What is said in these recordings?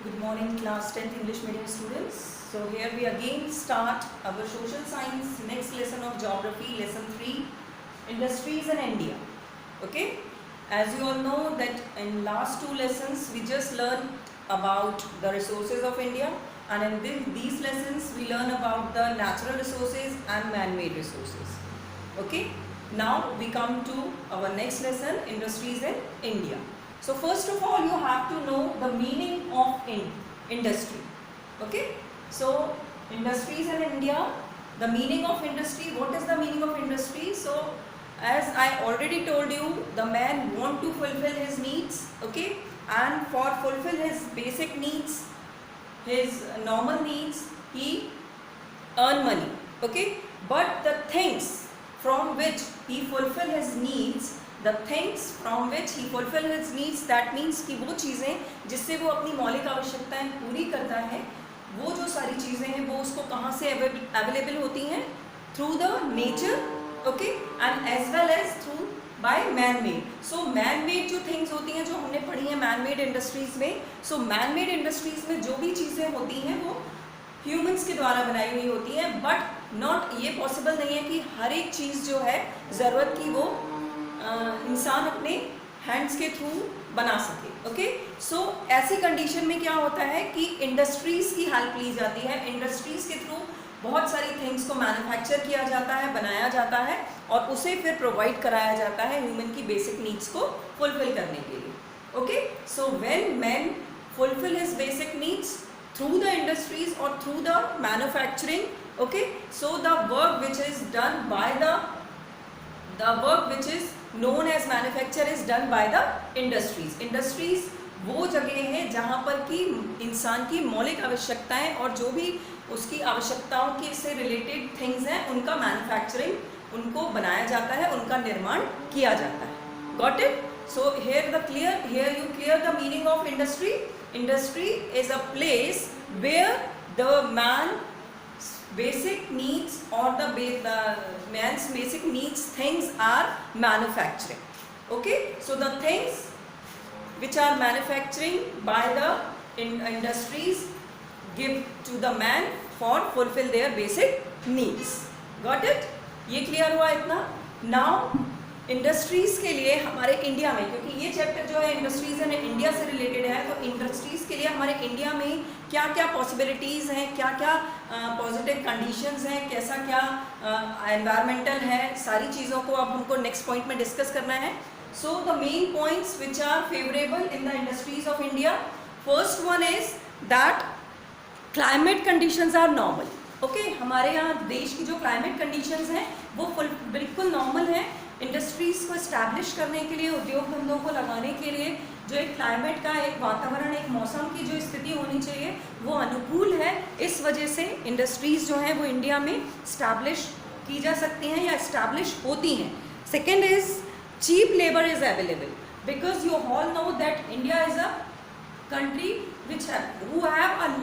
Good morning, class 10th English medium students. So here we again start our social science next lesson of geography, lesson 3, industries in India. Okay, as you all know that in last two lessons we just learned about the resources of India, and in these lessons we learn about the natural resources and man-made resources. Okay, now we come to our next lesson, industries in India. So first of all, you have to know the meaning of industry. Okay, so industries in India, the meaning of industry. What is the meaning of industry? So as I already told you, the man want to fulfill his needs. Okay, and for fulfill his basic needs, his normal needs, he earn money. Okay, but the things from which he fulfill his needs, the things from which he fulfill his needs, that means कि वो चीज़ें जिससे वो अपनी मौलिक आवश्यकताएं पूरी करता है, वो जो सारी चीज़ें हैं वो उसको कहाँ से अवेलेबल होती हैं? Through the nature, okay, and as well as through by man made. So man made जो थिंग्स होती हैं, जो हमने पढ़ी हैं मैन मेड इंडस्ट्रीज़ में, सो मैन मेड इंडस्ट्रीज़ में जो भी चीज़ें होती हैं वो ह्यूमंस के द्वारा बनाई हुई होती हैं, बट नॉट, ये पॉसिबल नहीं है कि हर एक चीज़ जो है ज़रूरत की वो इंसान अपने हैंड्स के थ्रू बना सके. ओके, सो ऐसी कंडीशन में क्या होता है कि इंडस्ट्रीज़ की हेल्प ली जाती है. इंडस्ट्रीज़ के थ्रू बहुत सारी थिंग्स को मैन्युफैक्चर किया जाता है, बनाया जाता है और उसे फिर प्रोवाइड कराया जाता है ह्यूमन की बेसिक नीड्स को फुलफिल करने के लिए. Okay, so when man fulfil his basic needs through the industries or through the manufacturing, okay, so the work which is done by the work which is known as manufacture is done by the industries. Industries वो जगह है जहाँ पर कि इंसान की मौलिक आवश्यकताएं और जो भी उसकी आवश्यकताओं के से रिलेटेड थिंग्स हैं उनका मैन्युफैक्चरिंग, उनको बनाया जाता है, उनका निर्माण किया जाता है. Got it? So here you clear the meaning of industry. Industry is a place where the man's basic needs or the man's basic needs things are manufacturing. Okay, so the things which are manufacturing by the industries give to the man for fulfill their basic needs. Got it? ये clear हुआ इतना? Now industries के लिए हमारे India में, क्योंकि ये chapter जो है इंडस्ट्रीज़ एंड इंडिया से रिलेटेड है, तो इंडस्ट्रीज़ के लिए हमारे इंडिया में क्या क्या पॉसिबिलिटीज़ हैं, क्या क्या पॉजिटिव कंडीशंस हैं, कैसा क्या एनवायरमेंटल है, सारी चीज़ों को अब हमको नेक्स्ट पॉइंट में डिस्कस करना है. So the main points which are favourable in the industries of India, first one is that climate conditions are normal. Okay, हमारे यहाँ देश की जो क्लाइमेट कंडीशंस हैं वो बिल्कुल नॉर्मल है. इंडस्ट्रीज़ को इस्टेब्लिश करने के लिए, उद्योग धंधों को लगाने के लिए जो एक क्लाइमेट का, एक वातावरण, एक मौसम की जो स्थिति होनी चाहिए वो अनुकूल है. इस वजह से इंडस्ट्रीज़ जो हैं वो इंडिया में इस्टेब्लिश की जा सकती हैं या इस्टेब्लिश होती हैं. Second is cheap labour is available, because you all know that India is a country which who have a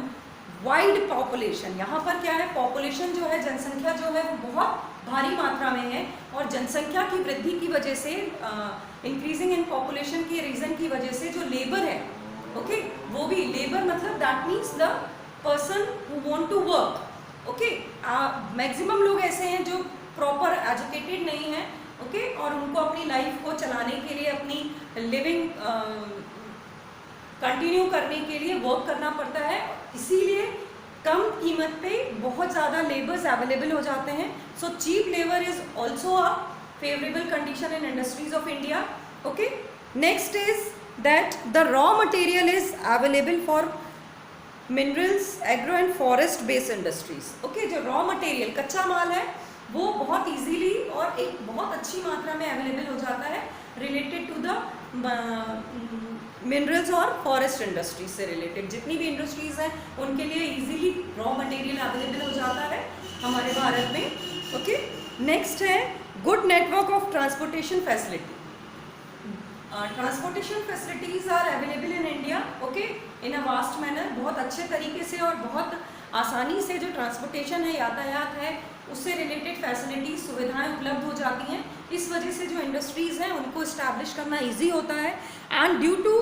wide population. यहाँ पर क्या है, पॉपुलेशन जो है, जनसंख्या जो है वो बहुत भारी मात्रा में है, और जनसंख्या की वृद्धि की वजह से, इंक्रीजिंग इन पॉपुलेशन के रीज़न की वजह से जो लेबर है, ओके, वो भी लेबर मतलब that means the person who want to work. Okay, maximum लोग ऐसे हैं जो प्रॉपर एजुकेटेड नहीं हैं, ओके, और उनको अपनी लाइफ को चलाने के लिए, अपनी लिविंग कंटिन्यू करने के लिए वर्क करना पड़ता है, इसीलिए कम कीमत पे बहुत ज़्यादा लेबर्स अवेलेबल हो जाते हैं. So cheap labour is also a favourable condition in industries of India. Okay, next is that the raw material is available for minerals, agro and forest based industries. Okay, जो raw material, कच्चा माल है, वो बहुत easily और एक बहुत अच्छी मात्रा में अवेलेबल हो जाता है रिलेटेड टू द मिनरल्स और फॉरेस्ट इंडस्ट्रीज से रिलेटेड जितनी भी इंडस्ट्रीज़ हैं उनके लिए इजीली रॉ मटेरियल अवेलेबल हो जाता है हमारे भारत में. ओके, नेक्स्ट है good network of transportation facility. Transportation facilities are available in India, okay, in a vast manner. बहुत अच्छे तरीके से और बहुत आसानी से जो ट्रांसपोर्टेशन है, यातायात है, उससे रिलेटेड फैसिलिटीज़, सुविधाएं उपलब्ध हो जाती हैं. इस वजह से जो इंडस्ट्रीज़ हैं उनको इस्टेब्लिश करना ईजी होता है. And due to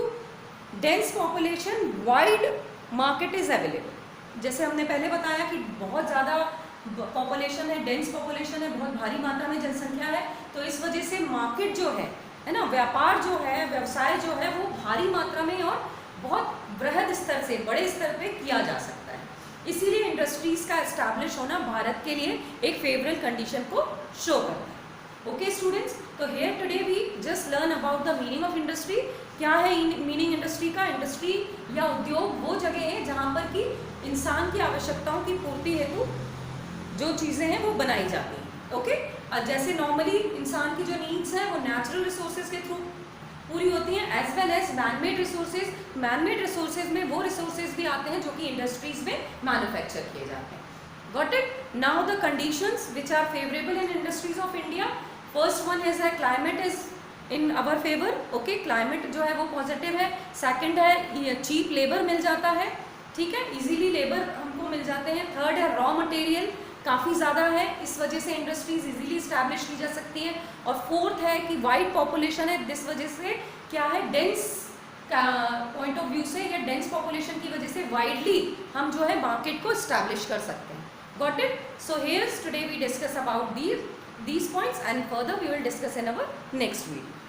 dense population, wide market is available. जैसे हमने पहले बताया कि बहुत ज़्यादा पॉपुलेशन है, डेंस पॉपुलेशन है, बहुत भारी मात्रा में जनसंख्या है, तो इस वजह से मार्केट जो है ना, व्यापार जो है, व्यवसाय जो है, वो भारी मात्रा में और बहुत बृहद स्तर से, बड़े स्तर पे किया जा सकता है। इसीलिए इंडस्ट्रीज का एस्टैब्लिश होना भारत के लिए एक फेवरेबल कंडीशन को शो करता है। ओके स्टूडेंट्स, तो here today we just learn about the meaning of industry. क्या है मीनिंग इंडस्ट्री का? इंडस्ट्री या उद्योग वो जगह है जहाँ पर कि इंसान की आवश्यकताओं की पूर्ति हेतु जो चीज़ें हैं वो बनाई जाती हैं। ओके, जैसे नॉर्मली इंसान की जो नीड्स हैं वो नेचुरल रिसोर्सेज के थ्रू पूरी होती हैं, as well as manmade resources. Manmade resources में वो रिसोर्सेज भी आते हैं जो कि इंडस्ट्रीज में मैन्युफैक्चर किए जाते हैं। Got it? Now the conditions which are favourable in industries of India. First one is है climate is in our favour. Okay, climate जो है वो पॉजिटिव है। सेकंड है चीप लेबर मिल जाता है, ठीक है, इजीली लेबर हमको मिल जाते हैं। थर्ड है रॉ मटेरियल काफ़ी ज़्यादा है, इस वजह से इंडस्ट्रीज इजीली इस्टेब्लिश की जा सकती हैं। और फोर्थ है कि वाइड पॉपुलेशन है, इस वजह से क्या है, डेंस पॉइंट ऑफ व्यू से या डेंस पॉपुलेशन की वजह से वाइडली हम जो है मार्केट को इस्टेब्लिश कर सकते हैं। Got it? So here's today we discuss about these points and further we will discuss in our next video.